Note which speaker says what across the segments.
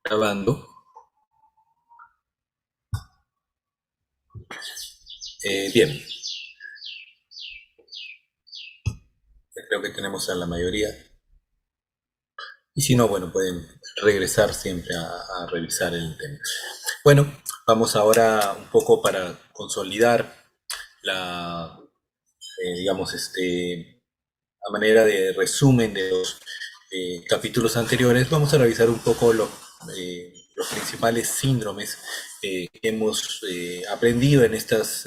Speaker 1: Grabando. Bien, creo que tenemos a la mayoría. Y si no, bueno, pueden regresar siempre a revisar el tema. Bueno, vamos ahora un poco para consolidar la, digamos, a manera de resumen de los capítulos anteriores. Vamos a revisar un poco los principales síndromes que hemos aprendido en estas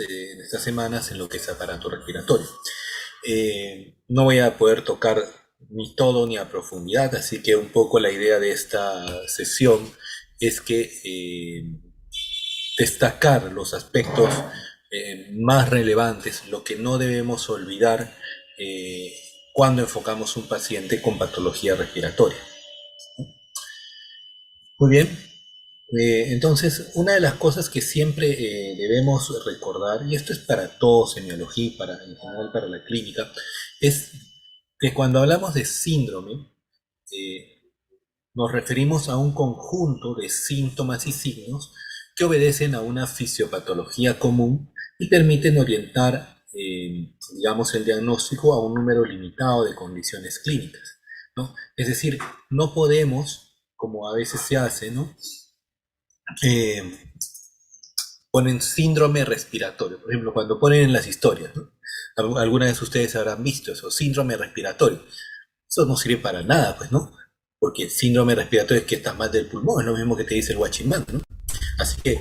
Speaker 1: semanas en lo que es aparato respiratorio. No voy a poder tocar ni todo ni a profundidad, así que un poco la idea de esta sesión es que destacar los aspectos más relevantes, lo que no debemos olvidar eh, cuando enfocamos un paciente con patología respiratoria. Muy bien, entonces una de las cosas que siempre debemos recordar, y esto es para todo semiología y para, en general para la clínica, es que cuando hablamos de síndrome, eh, nos referimos a un conjunto de síntomas y signos que obedecen a una fisiopatología común y permiten orientar, digamos, el diagnóstico a un número limitado de condiciones clínicas, ¿no? Es decir, no podemos, como a veces se hace, ¿no? Eh, Ponen síndrome respiratorio, por ejemplo, cuando ponen en las historias, ¿no? Algunas de ustedes habrán visto eso, síndrome respiratorio. Eso no sirve para nada, pues, ¿no? Porque el síndrome respiratorio es que estás mal del pulmón, es lo mismo que te dice el guachimán, ¿no? Así que,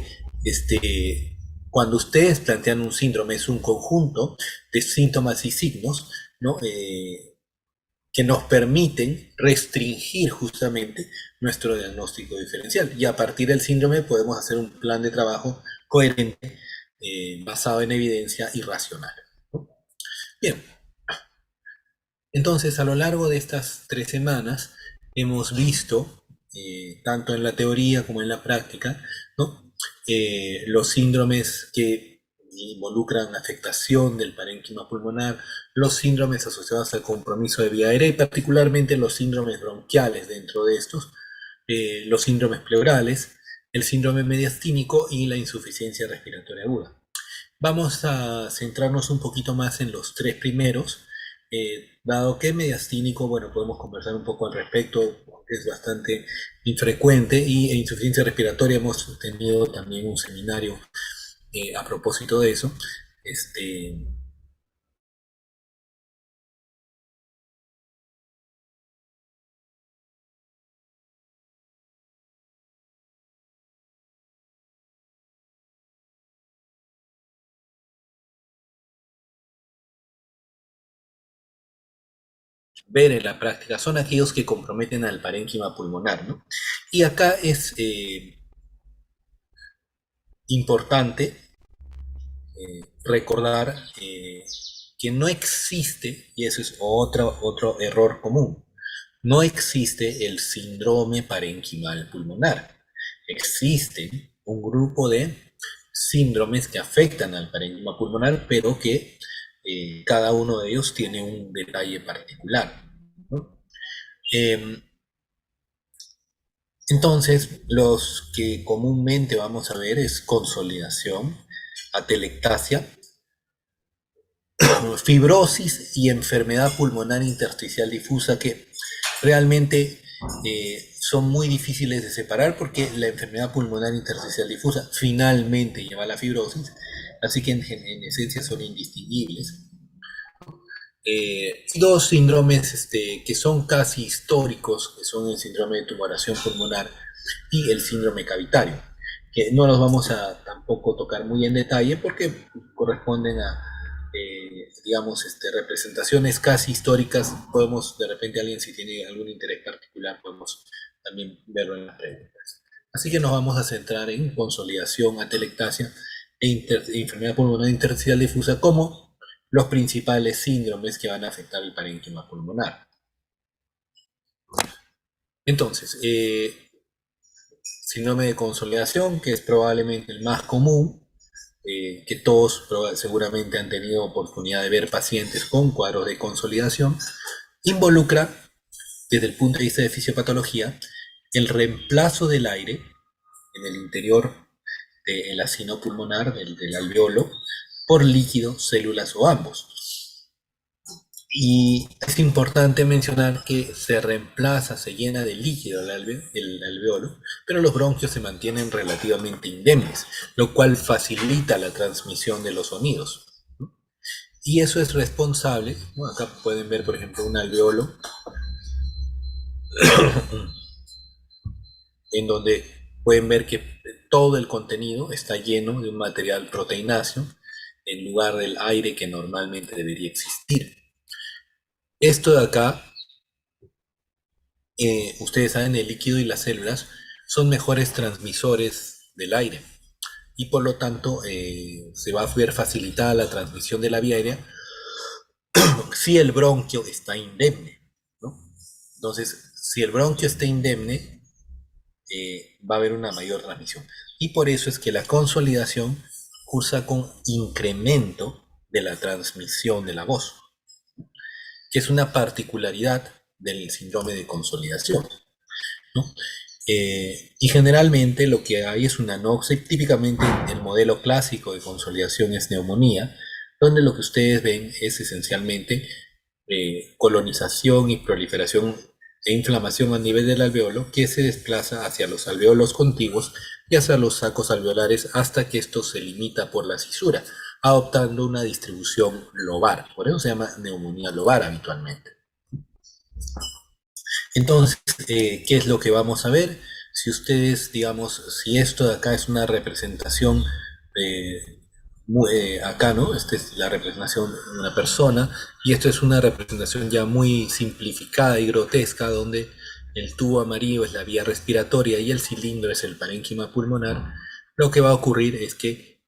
Speaker 1: cuando ustedes plantean un síndrome, es un conjunto de síntomas y signos, ¿no? Que nos permiten restringir justamente nuestro diagnóstico diferencial. Y a partir del síndrome podemos hacer un plan de trabajo coherente, basado en evidencia y racional, ¿no? Bien, entonces, a lo largo de estas 3 semanas hemos visto, tanto en la teoría como en la práctica, ¿no? Los síndromes que involucran afectación del parénquima pulmonar, los síndromes asociados al compromiso de vía aérea y particularmente los síndromes bronquiales dentro de estos, los síndromes pleurales, el síndrome mediastínico y la insuficiencia respiratoria aguda. Vamos a centrarnos un poquito más en los tres primeros, dado que mediastínico, bueno, podemos conversar un poco al respecto, es bastante infrecuente, y insuficiencia respiratoria hemos tenido también un seminario a propósito de eso. Este, Ver en la práctica son aquellos que comprometen al parénquima pulmonar, ¿no? Y acá es importante recordar que no existe, y eso es otro error común, no existe el síndrome parenquimal pulmonar. Existe un grupo de síndromes que afectan al parénquima pulmonar, pero que cada uno de ellos tiene un detalle particular, ¿no? Eh, entonces, los que comúnmente vamos a ver es consolidación, atelectasia, fibrosis y enfermedad pulmonar intersticial difusa, que realmente son muy difíciles de separar porque la enfermedad pulmonar intersticial difusa finalmente lleva a la fibrosis, así que en esencia son indistinguibles. Dos síndromes que son casi históricos, que son el síndrome de tumoración pulmonar y el síndrome cavitario, que no los vamos a tampoco tocar muy en detalle porque corresponden a, digamos, representaciones casi históricas. Podemos, de repente, alguien si tiene algún interés particular, podemos también verlo en las preguntas. Así que nos vamos a centrar en consolidación, atelectasia e enfermedad pulmonar intersticial difusa como los principales síndromes que van a afectar el parénquima pulmonar. Entonces, síndrome de consolidación, que es probablemente el más común, que todos seguramente han tenido oportunidad de ver pacientes con cuadros de consolidación, involucra, desde el punto de vista de fisiopatología, el reemplazo del aire en el interior del acino pulmonar, del alveolo, por líquido, células o ambos. Y es importante mencionar que se reemplaza, se llena de líquido el alveolo, pero los bronquios se mantienen relativamente indemnes, lo cual facilita la transmisión de los sonidos. Y eso es responsable, ¿no? Acá pueden ver, por ejemplo, un alveolo en donde pueden ver que todo el contenido está lleno de un material proteináceo en lugar del aire que normalmente debería existir. Esto de acá, ustedes saben, el líquido y las células son mejores transmisores del aire y por lo tanto se va a ver facilitada la transmisión de la vía aérea si el bronquio está indemne, ¿no? Entonces, si el bronquio está indemne, va a haber una mayor transmisión. Y por eso es que la consolidación cursa con incremento de la transmisión de la voz, que es una particularidad del síndrome de consolidación, ¿no? Y generalmente lo que hay es una anoxia, típicamente el modelo clásico de consolidación es neumonía, donde lo que ustedes ven es esencialmente colonización y proliferación e inflamación a nivel del alveolo que se desplaza hacia los alveolos contiguos y hacia los sacos alveolares hasta que esto se limita por la cisura, adoptando una distribución lobar. Por eso se llama neumonía lobar habitualmente. Entonces, ¿qué es lo que vamos a ver? Si ustedes, digamos, si esto de acá es una representación eh, acá, ¿no? Esta es la representación de una persona y esto es una representación ya muy simplificada y grotesca donde el tubo amarillo es la vía respiratoria y el cilindro es el parénquima pulmonar. Lo que va a ocurrir es que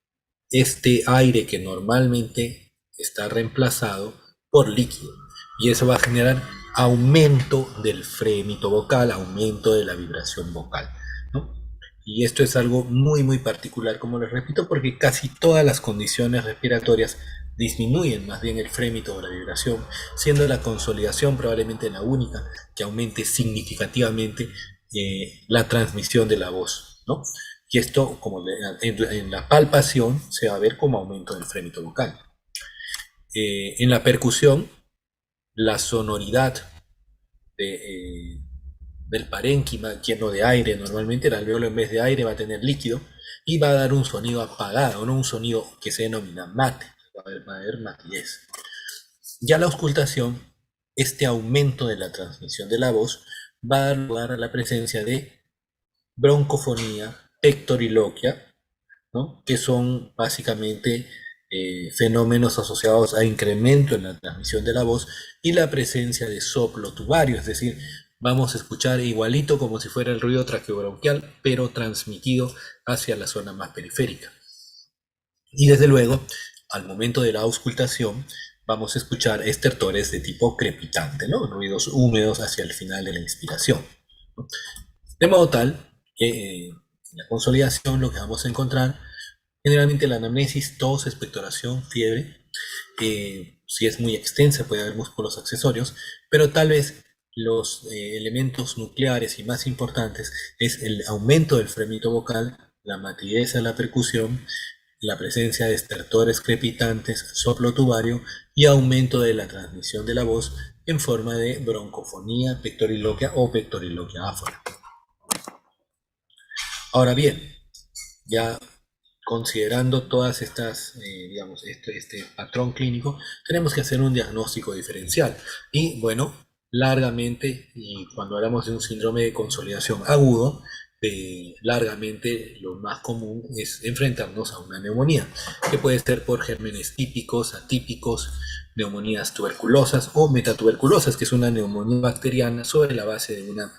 Speaker 1: este aire que normalmente está reemplazado por líquido y eso va a generar aumento del frémito vocal, aumento de la vibración vocal, ¿no? Y esto es algo muy muy particular, como les repito, porque casi todas las condiciones respiratorias disminuyen más bien el frémito o la vibración, siendo la consolidación probablemente la única que aumente significativamente la transmisión de la voz, ¿no? Y esto, como en la palpación, se va a ver como aumento del frémito vocal. En la percusión, la sonoridad de, del parénquima lleno de aire, normalmente el alveolo en vez de aire va a tener líquido y va a dar un sonido apagado, no un sonido que se denomina mate, va a haber matidez. Ya la auscultación, este aumento de la transmisión de la voz va a dar lugar a la presencia de broncofonía, hectoriloquia, ¿no? Que son básicamente fenómenos asociados a incremento en la transmisión de la voz y la presencia de soplo tubario, es decir, vamos a escuchar igualito como si fuera el ruido traqueobronquial, pero transmitido hacia la zona más periférica. Y desde luego, al momento de la auscultación, vamos a escuchar estertores de tipo crepitante, ¿no? Ruidos húmedos hacia el final de la inspiración, ¿no? De modo tal que en la consolidación lo que vamos a encontrar, generalmente la anamnesis, tos, expectoración, fiebre, si es muy extensa puede haber músculos accesorios, pero tal vez los elementos nucleares y más importantes es el aumento del frémito vocal, la matidez a la percusión, la presencia de estertores crepitantes, soplo tubario y aumento de la transmisión de la voz en forma de broncofonía, pectoriloquia o pectoriloquia áfora. Ahora bien, ya considerando todas estas, digamos, este patrón clínico, tenemos que hacer un diagnóstico diferencial. Y bueno, largamente, y cuando hablamos de un síndrome de consolidación agudo, largamente lo más común es enfrentarnos a una neumonía, que puede ser por gérmenes típicos, atípicos, neumonías tuberculosas o metatuberculosas, que es una neumonía bacteriana sobre la base de una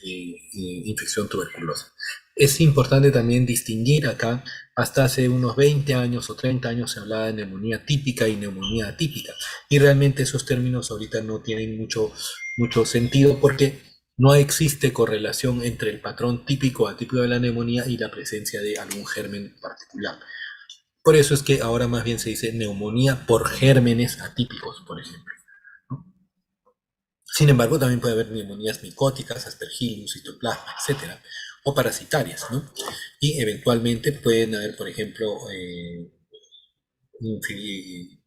Speaker 1: infección tuberculosa. Es importante también distinguir acá, hasta hace unos 20 años o 30 años se hablaba de neumonía típica y neumonía atípica, y realmente esos términos ahorita no tienen mucho sentido porque no existe correlación entre el patrón típico o atípico de la neumonía y la presencia de algún germen particular. Por eso es que ahora más bien se dice neumonía por gérmenes atípicos, por ejemplo, ¿no? Sin embargo, también puede haber neumonías micóticas, aspergillus, citoplasma, etcétera, o parasitarias, ¿no? Y eventualmente pueden haber, por ejemplo, un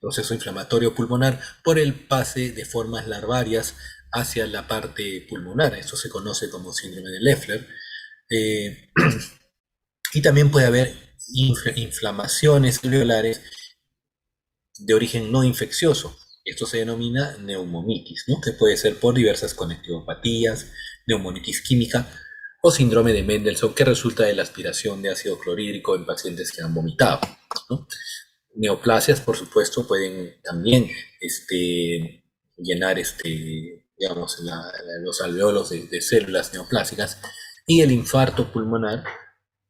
Speaker 1: proceso inflamatorio pulmonar por el pase de formas larvarias hacia la parte pulmonar. Esto se conoce como síndrome de Leffler. Eh, y también puede haber inflamaciones alveolares de origen no infeccioso. Esto se denomina neumomitis, ¿no? Que puede ser por diversas conectivopatías, neumonitis química o síndrome de Mendelssohn que resulta de la aspiración de ácido clorhídrico en pacientes que han vomitado, ¿no? Neoplasias, por supuesto, pueden también llenar digamos, los alveolos de células neoplásicas y el infarto pulmonar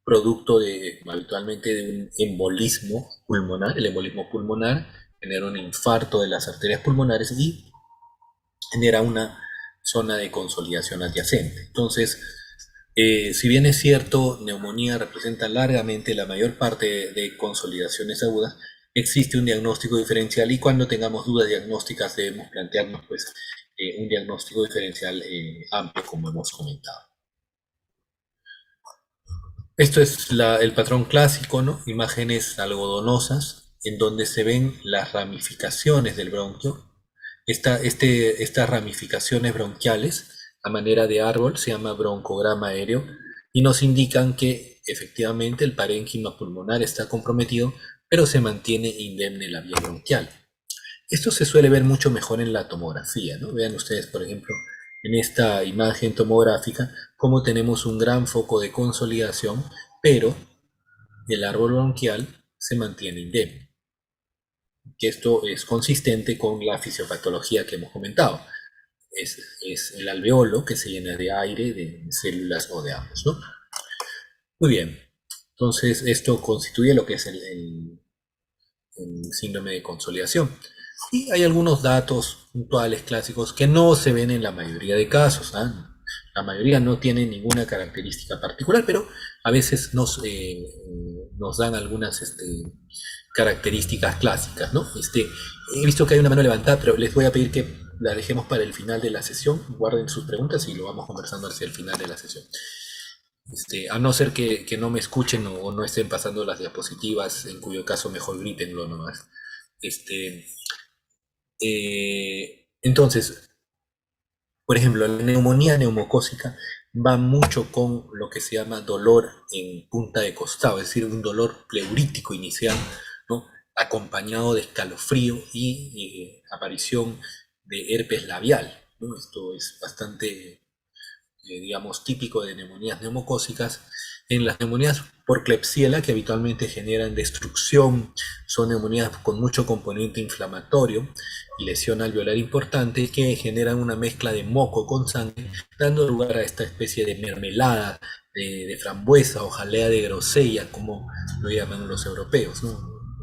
Speaker 1: producto habitualmente de un embolismo pulmonar. El embolismo pulmonar genera un infarto de las arterias pulmonares y genera una zona de consolidación adyacente. Entonces, si bien es cierto, neumonía representa largamente la mayor parte de consolidaciones agudas, existe un diagnóstico diferencial y cuando tengamos dudas diagnósticas debemos plantearnos pues, un diagnóstico diferencial amplio como hemos comentado. Esto es el patrón clásico, ¿no? Imágenes algodonosas en donde se ven las ramificaciones del bronquio. Estas ramificaciones bronquiales a manera de árbol se llama broncograma aéreo y nos indican que efectivamente el parénquima pulmonar está comprometido, pero se mantiene indemne la vía bronquial. Esto se suele ver mucho mejor en la tomografía, ¿no? Vean ustedes, por ejemplo, en esta imagen tomográfica, cómo tenemos un gran foco de consolidación, pero el árbol bronquial se mantiene indemne. Que esto es consistente con la fisiopatología que hemos comentado. Es el alveolo que se llena de aire, de células o de ambos, ¿no? Muy bien. Entonces, esto constituye lo que es el síndrome de consolidación. Y hay algunos datos puntuales clásicos que no se ven en la mayoría de casos. ¿Ah? La mayoría no tienen ninguna característica particular, pero a veces nos dan algunas características clásicas, ¿no? He visto que hay una mano levantada, pero les voy a pedir que la dejemos para el final de la sesión. Guarden sus preguntas y lo vamos conversando hacia el final de la sesión. A no ser que no me escuchen o no estén pasando las diapositivas, en cuyo caso mejor grítenlo nomás. Entonces, por ejemplo, la neumonía neumocócica va mucho con lo que se llama dolor en punta de costado, es decir, un dolor pleurítico inicial, ¿no? Acompañado de escalofrío y aparición de herpes labial, ¿no? Esto es bastante digamos, típico de neumonías neumocócicas. En las neumonías por Klebsiella, que habitualmente generan destrucción, son neumonías con mucho componente inflamatorio y lesión alveolar importante que generan una mezcla de moco con sangre, dando lugar a esta especie de mermelada de frambuesa o jalea de grosella, como lo llaman los europeos, ¿no?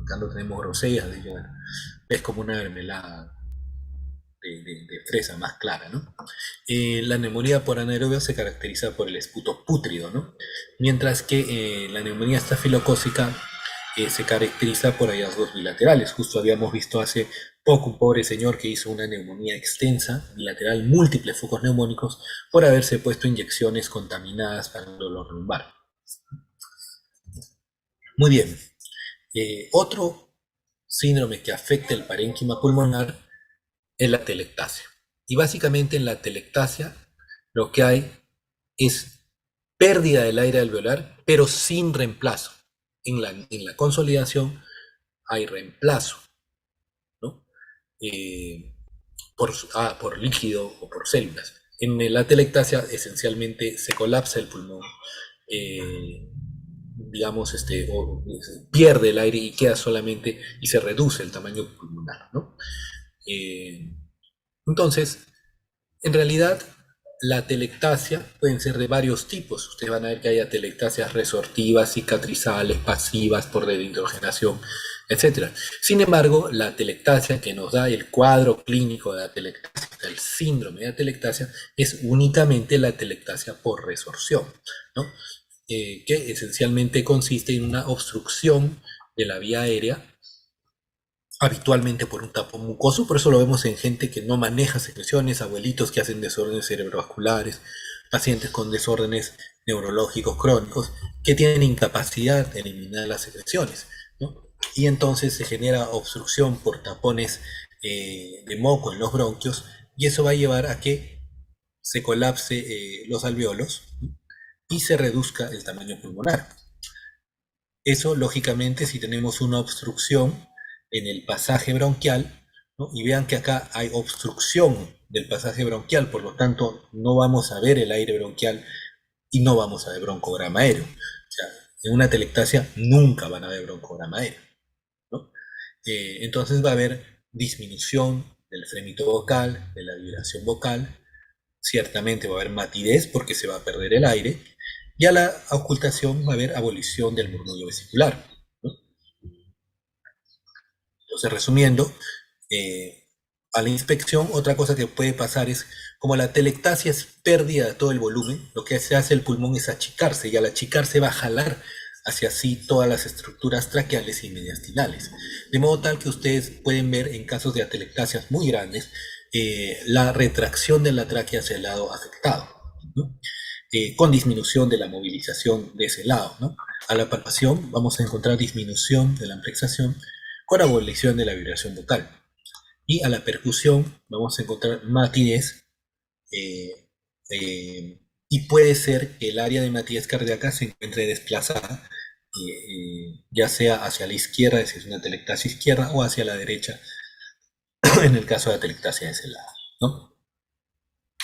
Speaker 1: Cuando tenemos grosellas, es como una mermelada de fresa más clara, ¿no? La neumonía por anaerobio se caracteriza por el esputo pútrido, ¿no? Mientras que la neumonía estafilocócica se caracteriza por hallazgos bilaterales. Justo habíamos visto hace poco un pobre señor que hizo una neumonía extensa, bilateral, múltiples focos neumónicos, por haberse puesto inyecciones contaminadas para el dolor lumbar. Muy bien. Otro síndrome que afecta el parénquima pulmonar es la telectasia. Y básicamente en la telectasia lo que hay es pérdida del aire alveolar, pero sin reemplazo. En la consolidación hay reemplazo, ¿no? Por líquido o por células. En la telectasia esencialmente se colapsa el pulmón, digamos, pierde el aire y queda solamente, y se reduce el tamaño pulmonar, ¿no? Entonces, en realidad, la telectasia pueden ser de varios tipos. Ustedes van a ver que hay atelectasias resortivas, cicatrizales, pasivas, por deshidrogenación, etc. Sin embargo, la atelectasia que nos da el cuadro clínico de atelectasia, el síndrome de atelectasia, es únicamente la atelectasia por resorción, ¿no? Que esencialmente consiste en una obstrucción de la vía aérea habitualmente por un tapón mucoso, por eso lo vemos en gente que no maneja secreciones, abuelitos que hacen desórdenes cerebrovasculares, pacientes con desórdenes neurológicos crónicos que tienen incapacidad de eliminar las secreciones, ¿no? Y entonces se genera obstrucción por tapones de moco en los bronquios y eso va a llevar a que se colapse los alveolos, ¿no? Y se reduzca el tamaño pulmonar. Eso, lógicamente, si tenemos una obstrucción en el pasaje bronquial, ¿no? Y vean que acá hay obstrucción del pasaje bronquial, por lo tanto, no vamos a ver el aire bronquial y no vamos a ver broncograma aéreo. O sea, en una telectasia nunca van a ver broncograma aéreo, ¿no? Entonces va a haber disminución del frémito vocal, de la vibración vocal, ciertamente va a haber matidez porque se va a perder el aire, y a la ocultación va a haber abolición del murmullo vesicular, ¿no? Entonces, resumiendo, a la inspección, otra cosa que puede pasar es, como la telectasia es pérdida de todo el volumen, lo que se hace el pulmón es achicarse, y al achicarse va a jalar hacia sí todas las estructuras traqueales y mediastinales. De modo tal que ustedes pueden ver en casos de atelectasias muy grandes, la retracción de la tráquea hacia el lado afectado, ¿no? Con disminución de la movilización de ese lado, ¿no? A la palpación vamos a encontrar disminución de la amplexación con abolición de la vibración vocal. Y a la percusión vamos a encontrar matidez, eh, y puede ser que el área de matidez cardíaca se encuentre desplazada, ya sea hacia la izquierda, si es una telectasia izquierda, o hacia la derecha, en el caso de la telectasia de ese lado, ¿no?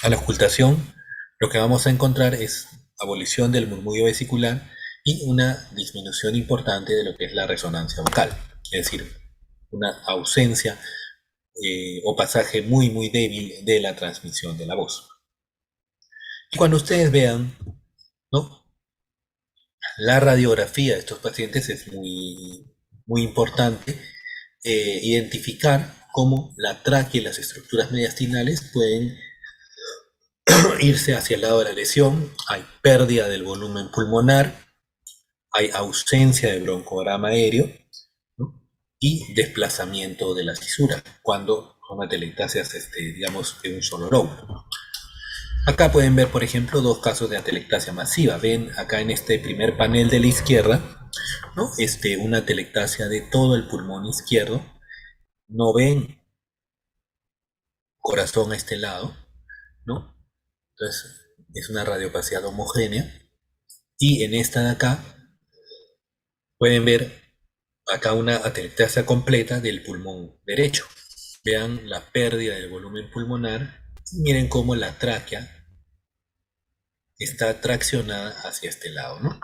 Speaker 1: A la ocultación, lo que vamos a encontrar es abolición del murmullo vesicular y una disminución importante de lo que es la resonancia vocal, es decir, una ausencia o pasaje muy muy débil de la transmisión de la voz. Y cuando ustedes vean, ¿no?, la radiografía de estos pacientes es muy importante identificar cómo la tráquea y las estructuras mediastinales pueden irse hacia el lado de la lesión, hay pérdida del volumen pulmonar, hay ausencia de broncograma aéreo, ¿no?, y desplazamiento de la fisura cuando son atelectasias, digamos, de un solo lóbulo. Acá pueden ver, por ejemplo, dos casos de atelectasia masiva. Ven acá en este primer panel de la izquierda, ¿no?, una atelectasia de todo el pulmón izquierdo. No ven corazón a este lado, ¿no? Entonces es una radiopacidad homogénea. Y en esta de acá pueden ver acá una atelectasia completa del pulmón derecho. Vean la pérdida del volumen pulmonar. Miren cómo la tráquea está traccionada hacia este lado, ¿no?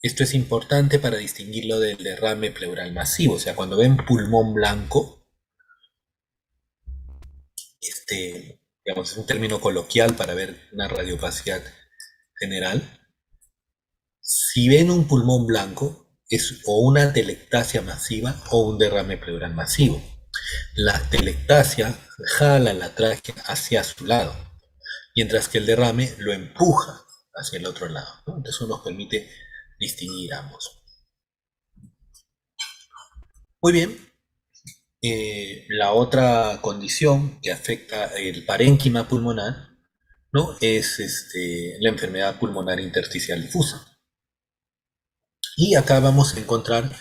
Speaker 1: Esto es importante para distinguirlo del derrame pleural masivo. O sea, cuando ven pulmón blanco, digamos, es un término coloquial para ver una radiopacidad general. Si ven un pulmón blanco, es o una atelectasia masiva o un derrame pleural masivo. La atelectasia jala la tráquea hacia su lado, mientras que el derrame lo empuja hacia el otro lado, ¿no? Entonces eso nos permite distinguir ambos. Muy bien. La otra condición que afecta el parénquima pulmonar, ¿no?, es la enfermedad pulmonar intersticial difusa. Y acá vamos a encontrar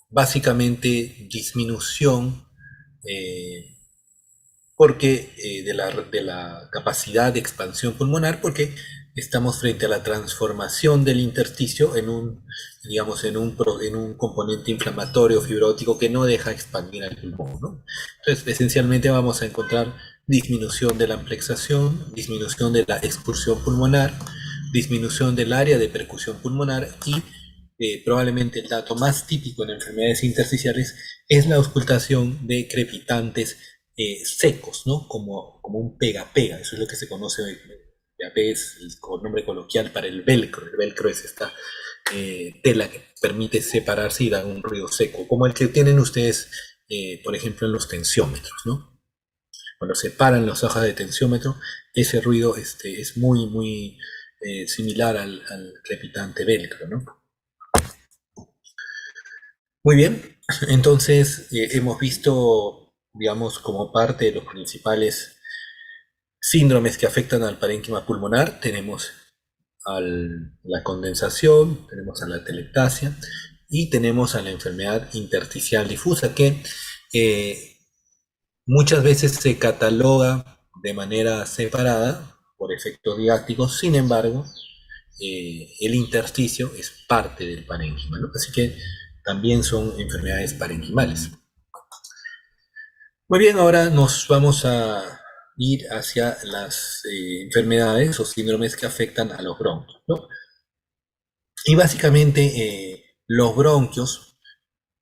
Speaker 1: básicamente disminución porque de la capacidad de expansión pulmonar, porque estamos frente a la transformación del intersticio en un, digamos, en un componente inflamatorio fibrótico que no deja expandir al pulmón, ¿no? Entonces, esencialmente vamos a encontrar disminución de la amplexación, disminución de la expulsión pulmonar, disminución del área de percusión pulmonar y probablemente el dato más típico en enfermedades intersticiales es la auscultación de crepitantes secos, ¿no? Como un pega-pega. Eso es lo que se conoce, pega-pega es el nombre coloquial para el velcro. El velcro es esta tela que permite separarse y dar un ruido seco, como el que tienen ustedes, por ejemplo, en los tensiómetros, ¿no? Cuando separan las hojas de tensiómetro, ese ruido es muy similar al crepitante velcro, ¿no? Muy bien. Entonces, hemos visto, digamos, como parte de los principales síndromes que afectan al parénquima pulmonar, tenemos la condensación, tenemos a la telectasia y tenemos a la enfermedad intersticial difusa que eh, muchas veces se cataloga de manera separada por efectos didácticos, sin embargo, el intersticio es parte del parénquima, ¿no? Así que también son enfermedades parenquimales. Muy bien, ahora nos vamos a ir hacia las enfermedades o síndromes que afectan a los bronquios, ¿no? Y básicamente los bronquios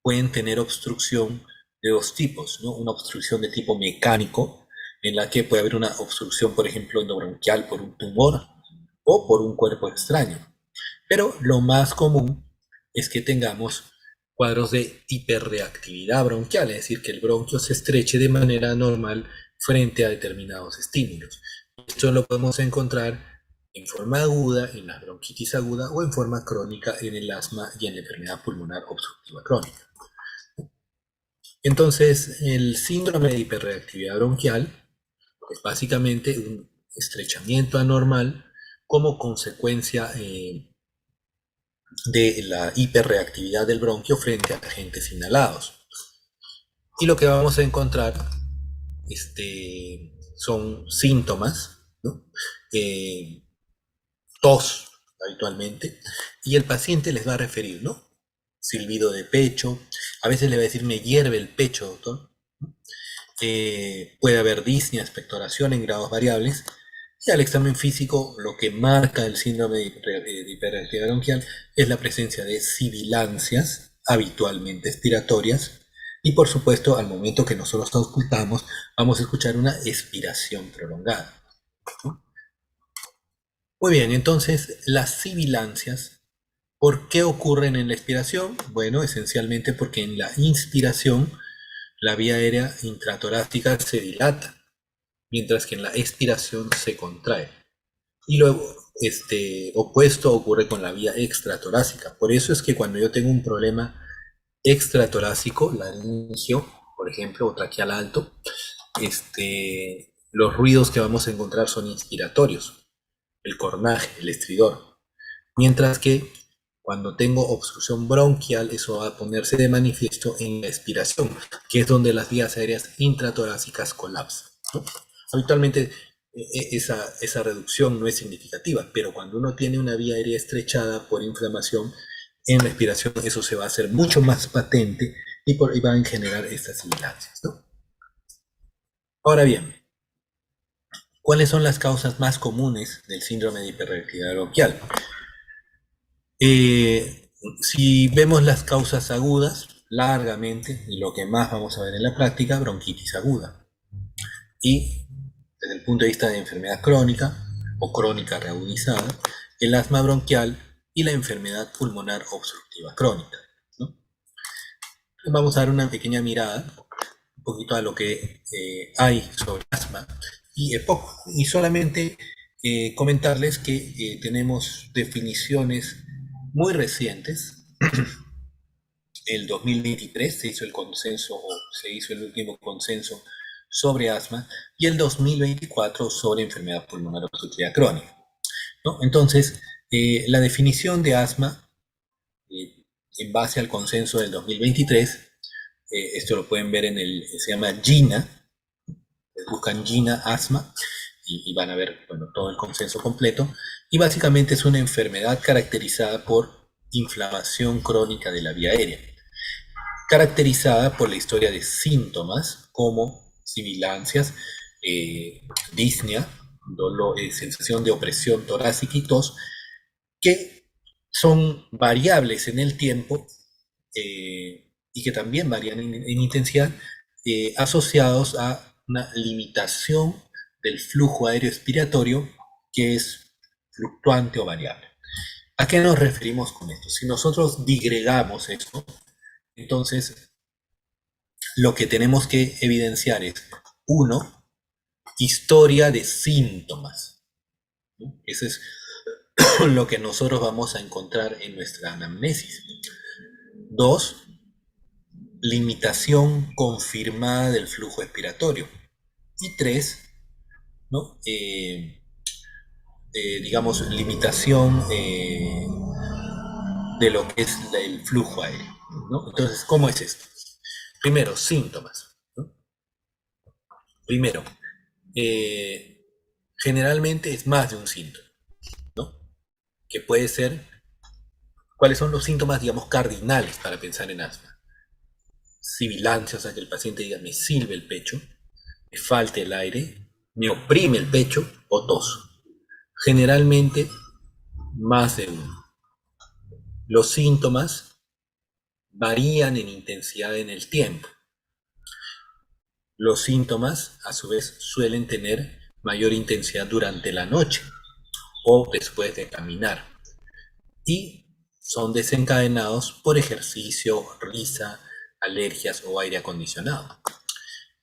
Speaker 1: pueden tener obstrucción de dos tipos, ¿no? Una obstrucción de tipo mecánico, en la que puede haber una obstrucción, por ejemplo, endobronquial por un tumor o por un cuerpo extraño. Pero lo más común es que tengamos cuadros de hiperreactividad bronquial, es decir, que el bronquio se estreche de manera normal frente a determinados estímulos. Esto lo podemos encontrar en forma aguda en la bronquitis aguda o en forma crónica en el asma y en la enfermedad pulmonar obstructiva crónica. Entonces, el síndrome de hiperreactividad bronquial es básicamente un estrechamiento anormal como consecuencia de la hiperreactividad del bronquio frente a agentes inhalados. Y lo que vamos a encontrar son síntomas, ¿no? Tos habitualmente, y el paciente les va a referir, ¿no? Silbido de pecho, a veces le va a decir me hierve el pecho, doctor. Puede haber disnea, expectoración en grados variables, y al examen físico lo que marca el síndrome de hiperreactividad bronquial es la presencia de sibilancias, habitualmente expiratorias, y por supuesto al momento que nosotros auscultamos vamos a escuchar una expiración prolongada. Muy bien, entonces las sibilancias, ¿por qué ocurren en la expiración? Bueno, esencialmente porque en la inspiración la vía aérea intratorácica se dilata, mientras que en la expiración se contrae. Y luego, opuesto ocurre con la vía extratorácica. Por eso es que cuando yo tengo un problema extratorácico, laringio, por ejemplo, o traqueal alto, los ruidos que vamos a encontrar son inspiratorios, el cornaje, el estridor. Mientras que cuando tengo obstrucción bronquial, eso va a ponerse de manifiesto en la expiración, que es donde las vías aéreas intratorácicas colapsan, ¿no? Habitualmente esa reducción no es significativa, pero cuando uno tiene una vía aérea estrechada por inflamación, en la expiración eso se va a hacer mucho más patente y va a generar estas sibilancias, ¿no? Ahora bien, ¿cuáles son las causas más comunes del síndrome de hiperreactividad bronquial? Si vemos las causas agudas, largamente, y lo que más vamos a ver en la práctica, bronquitis aguda. Y desde el punto de vista de enfermedad crónica o crónica reagudizada, el asma bronquial y la enfermedad pulmonar obstructiva crónica, ¿no? Vamos a dar una pequeña mirada, un poquito a lo que hay sobre asma y solamente comentarles que tenemos definiciones muy recientes. El 2023 se hizo el consenso o se hizo el último consenso sobre asma y el 2024 sobre enfermedad pulmonar obstructiva crónica, ¿no? Entonces, la definición de asma en base al consenso del 2023, esto lo pueden ver se llama GINA, buscan GINA asma y van a ver, bueno, todo el consenso completo, y básicamente es una enfermedad caracterizada por inflamación crónica de la vía aérea, caracterizada por la historia de síntomas como sibilancias, disnea, dolor, sensación de opresión torácica y tos, que son variables en el tiempo y que también varían en intensidad, asociados a una limitación del flujo aéreo expiratorio que es fluctuante o variable. ¿A qué nos referimos con esto? Si nosotros digregamos esto, entonces lo que tenemos que evidenciar es, uno, historia de síntomas, ¿no? Eso es lo que nosotros vamos a encontrar en nuestra anamnesis. Dos, limitación confirmada del flujo expiratorio. Y tres, ¿no? Digamos, limitación de lo que es el flujo aéreo, ¿no? Entonces, ¿cómo es esto? Primero, síntomas, ¿no? Primero, eh, generalmente es más de un síntoma, ¿no? Que puede ser, ¿cuáles son los síntomas, digamos, cardinales para pensar en asma? Sibilancia, o sea, que el paciente diga, me silbe el pecho, me falta el aire, me oprime el pecho o tos. Generalmente, más de uno. Los síntomas varían en intensidad en el tiempo. Los síntomas, a su vez, suelen tener mayor intensidad durante la noche o después de caminar y son desencadenados por ejercicio, risa, alergias o aire acondicionado.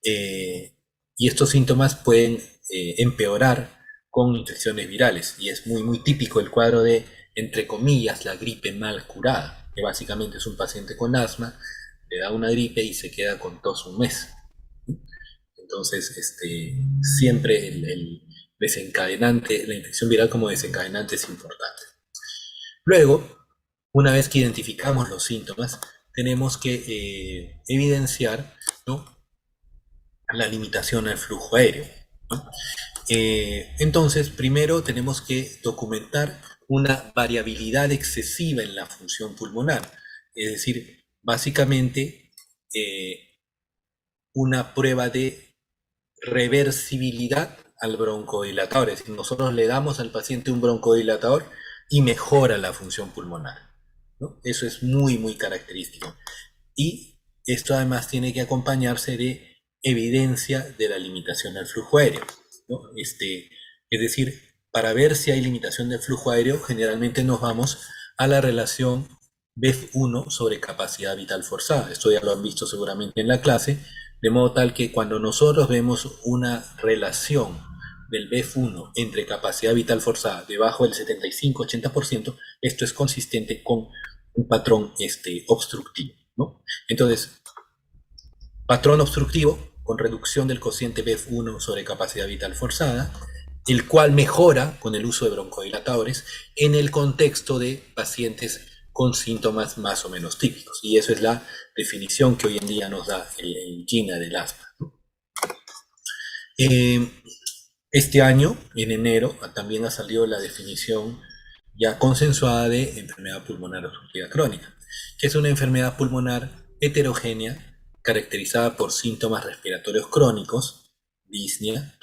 Speaker 1: Y estos síntomas pueden empeorar con infecciones virales y es muy típico el cuadro de, entre comillas, la gripe mal curada, que básicamente es un paciente con asma, le da una gripe y se queda con tos un mes. Entonces, siempre el desencadenante, la infección viral como desencadenante es importante. Luego, una vez que identificamos los síntomas, tenemos que evidenciar, ¿no?, la limitación al flujo aéreo, ¿no? Entonces, primero tenemos que documentar una variabilidad excesiva en la función pulmonar, es decir, básicamente una prueba de reversibilidad al broncodilatador, es decir, nosotros le damos al paciente un broncodilatador y mejora la función pulmonar, ¿no? Eso es muy característico. Y esto además tiene que acompañarse de evidencia de la limitación al flujo aéreo, ¿no? Es decir, para ver si hay limitación del flujo aéreo, generalmente nos vamos a la relación BEF1 sobre capacidad vital forzada. Esto ya lo han visto seguramente en la clase, de modo tal que cuando nosotros vemos una relación del BEF1 entre capacidad vital forzada debajo del 75-80%, esto es consistente con un patrón obstructivo, ¿no? Entonces, patrón obstructivo con reducción del cociente BEF1 sobre capacidad vital forzada, el cual mejora con el uso de broncodilatadores en el contexto de pacientes con síntomas más o menos típicos. Y eso es la definición que hoy en día nos da el GINA del asma. Este año, en enero, también ha salido la definición ya consensuada de enfermedad pulmonar obstructiva crónica, que es una enfermedad pulmonar heterogénea caracterizada por síntomas respiratorios crónicos, disnea,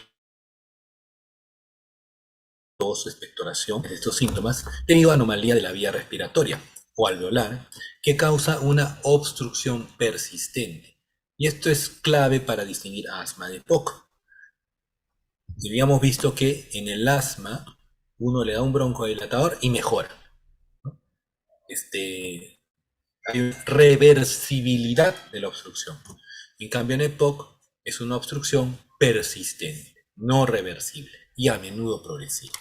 Speaker 1: tos, expectoración de estos síntomas, debido a anomalía de la vía respiratoria o alveolar, que causa una obstrucción persistente. Y esto es clave para distinguir asma de POC. Habíamos visto que en el asma uno le da un broncodilatador y mejora, ¿no? Hay una reversibilidad de la obstrucción. En cambio, en EPOC es una obstrucción persistente, no reversible y a menudo progresiva.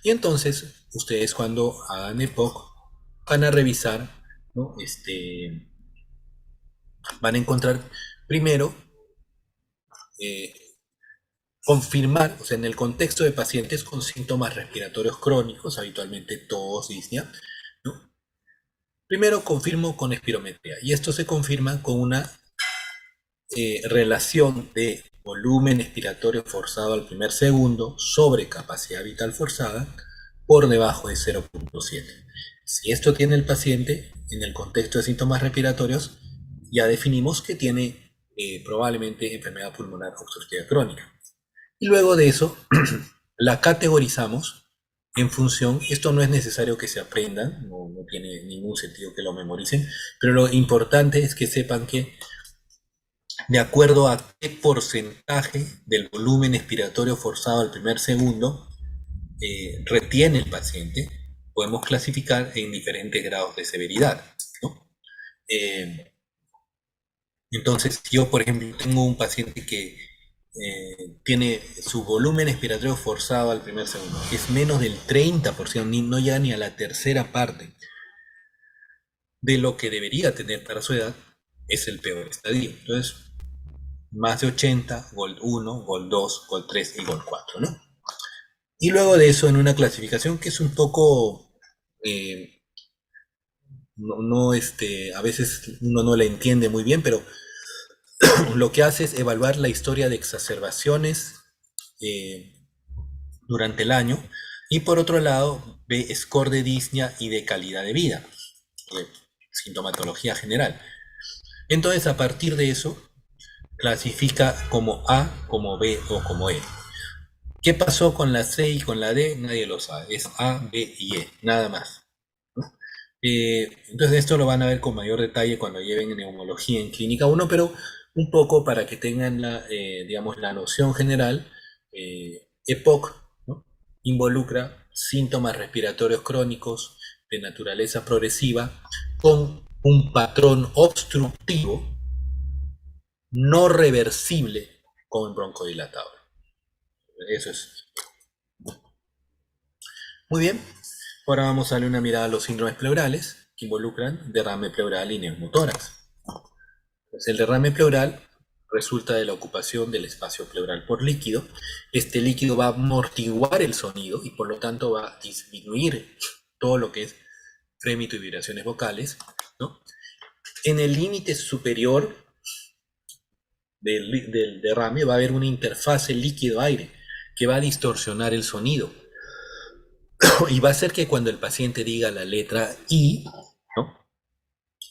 Speaker 1: Y entonces, ustedes cuando hagan EPOC van a revisar, ¿no? Van a encontrar primero confirmar, o sea, en el contexto de pacientes con síntomas respiratorios crónicos, habitualmente tos, disnea, ¿no? Primero confirmo con espirometría y esto se confirma con una relación de volumen expiratorio forzado al primer segundo sobre capacidad vital forzada por debajo de 0.7. Si esto tiene el paciente en el contexto de síntomas respiratorios, ya definimos que tiene probablemente enfermedad pulmonar obstructiva crónica. Y luego de eso, la categorizamos en función, esto no es necesario que se aprendan, no tiene ningún sentido que lo memoricen, pero lo importante es que sepan que de acuerdo a qué porcentaje del volumen expiratorio forzado al primer segundo retiene el paciente, podemos clasificar en diferentes grados de severidad, ¿no? Entonces, yo, por ejemplo, tengo un paciente que tiene su volumen expiratorio forzado al primer segundo, que es menos del 30%, no llega ni a la tercera parte de lo que debería tener para su edad. es el peor estadio. Entonces, más de 80, Gold 1, Gold 2, Gold 3 y Gold 4, ¿no? Y luego de eso, en una clasificación que es un poco, eh, a veces uno no la entiende muy bien, pero lo que hace es evaluar la historia de exacerbaciones eh, durante el año, y por otro lado ve score de disnea y de calidad de vida, eh, sintomatología general. Entonces, a partir de eso clasifica como A, como B o como E. ¿Qué pasó con la C y con la D? Nadie lo sabe. Es A, B y E, nada más. Entonces esto lo van a ver con mayor detalle cuando lleven neumología en clínica 1, pero un poco para que tengan digamos, la noción general. EPOC, ¿no?, involucra síntomas respiratorios crónicos de naturaleza progresiva con un patrón obstructivo no reversible con broncodilatador. Eso es. Muy bien. Ahora vamos a darle una mirada a los síndromes pleurales que involucran derrame pleural y neumotórax. Pues el derrame pleural resulta de la ocupación del espacio pleural por líquido. Este líquido va a amortiguar el sonido y por lo tanto va a disminuir todo lo que es frémito y vibraciones vocales, ¿no? En el límite superior del derrame va a haber una interfase líquido-aire que va a distorsionar el sonido y va a hacer que cuando el paciente diga la letra I, ¿no?,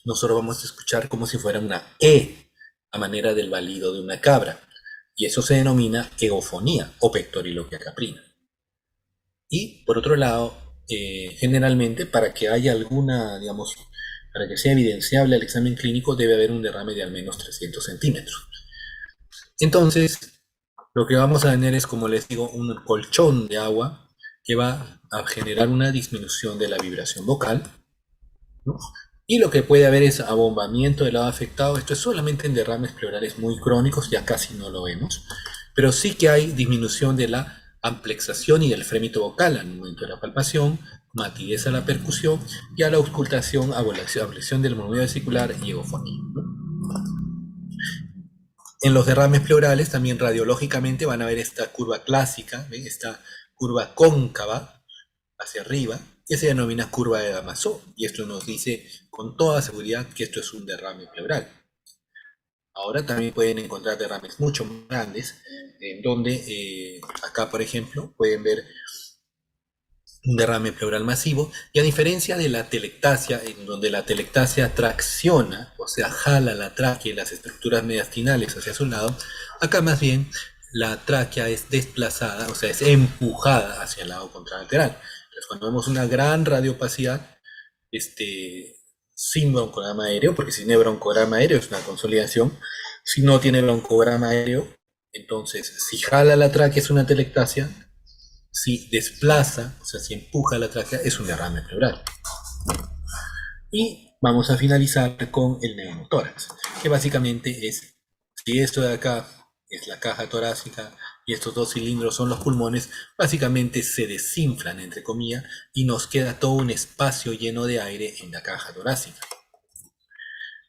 Speaker 1: nosotros vamos a escuchar como si fuera una E, a manera del balido de una cabra. Y eso se denomina egofonía o pectoriloquia caprina. Y por otro lado, generalmente para que haya alguna, digamos, para que sea evidenciable el examen clínico, debe haber un derrame de al menos 300 centímetros. Entonces, lo que vamos a tener es, como les digo, un colchón de agua que va a generar una disminución de la vibración vocal, ¿no? Y lo que puede haber es abombamiento del lado afectado. Esto es solamente en derrames pleurales muy crónicos, ya casi no lo vemos, pero sí que hay disminución de la amplexación y del frémito vocal al momento de la palpación, matidez a la percusión y a la auscultación, ablación del monoido vesicular y egofonía, ¿no? En los derrames pleurales también radiológicamente van a ver esta curva clásica, ¿ven?, esta curva cóncava hacia arriba, que se denomina curva de Damasó, y esto nos dice con toda seguridad que esto es un derrame pleural. Ahora también pueden encontrar derrames mucho más grandes, en donde acá, por ejemplo, pueden ver un derrame pleural masivo, y a diferencia de la telectasia, en donde la telectasia tracciona, o sea, jala la tráquea y las estructuras mediastinales hacia su lado, acá más bien la tráquea es desplazada, o sea, es empujada hacia el lado contralateral. Entonces, cuando vemos una gran radiopacidad, sin broncograma aéreo, porque si tiene broncograma aéreo es una consolidación, si no tiene broncograma aéreo, entonces si jala la tráquea es una telectasia, si desplaza, o sea, si empuja la tráquea, es un derrame pleural. Y vamos a finalizar con el neumotórax, que básicamente es, si esto de acá es la caja torácica y estos dos cilindros son los pulmones, básicamente se desinflan, entre comillas, y nos queda todo un espacio lleno de aire en la caja torácica.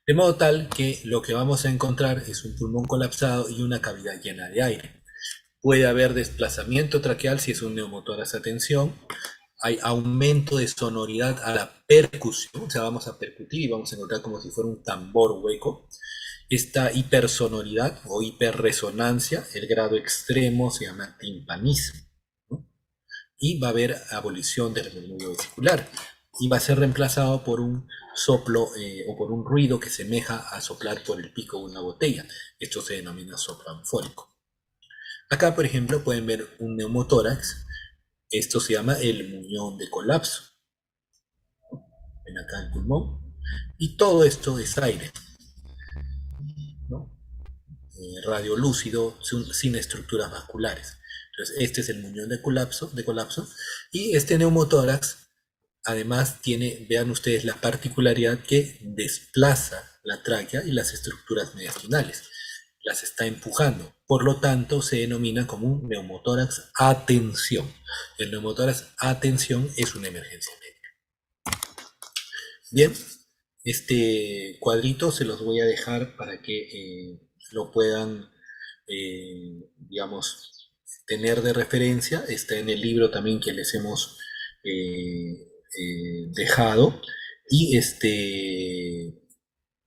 Speaker 1: De modo tal que lo que vamos a encontrar es un pulmón colapsado y una cavidad llena de aire. Puede haber desplazamiento traqueal si es un neumotórax a tensión. Hay aumento de sonoridad a la percusión, o sea, vamos a percutir y vamos a encontrar como si fuera un tambor hueco. Esta hipersonoridad o hiperresonancia, el grado extremo se llama timpanismo, ¿no? Y va a haber abolición del murmullo vesicular y va a ser reemplazado por un soplo o por un ruido que semeja a soplar por el pico de una botella. Esto se denomina soplo anfónico. Acá, por ejemplo, pueden ver un neumotórax. Esto se llama el muñón de colapso. Ven acá el pulmón. Y todo esto es aire, ¿no? Radiolúcido, sin estructuras vasculares. Entonces, este es el muñón de colapso. Y este neumotórax, además, tiene, vean ustedes la particularidad que desplaza la tráquea y las estructuras mediastinales. Las está empujando. Por lo tanto, se denomina como un neumotórax a tensión. El neumotórax a tensión es una emergencia médica. Bien, Este cuadrito se los voy a dejar para que lo puedan, digamos, tener de referencia. Está en el libro también que les hemos dejado. Y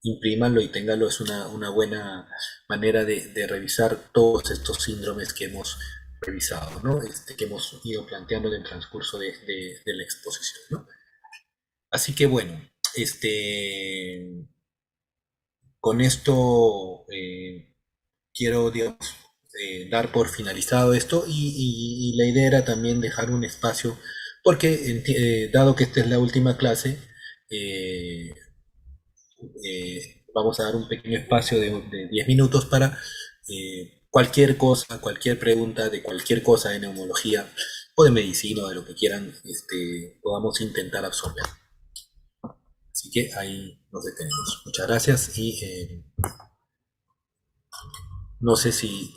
Speaker 1: imprímanlo y ténganlo. Es una buena manera de revisar todos estos síndromes que hemos revisado, ¿no? Que hemos ido planteando en el transcurso de la exposición, ¿no? Así que bueno, con esto quiero, digamos, dar por finalizado esto y la idea era también dejar un espacio, porque dado que esta es la última clase, eh, vamos a dar un pequeño espacio de 10 minutos para cualquier cosa, cualquier pregunta de cualquier cosa de neumología o de medicina o de lo que quieran, podamos intentar absorber. Así que ahí nos detenemos. Muchas gracias y no sé si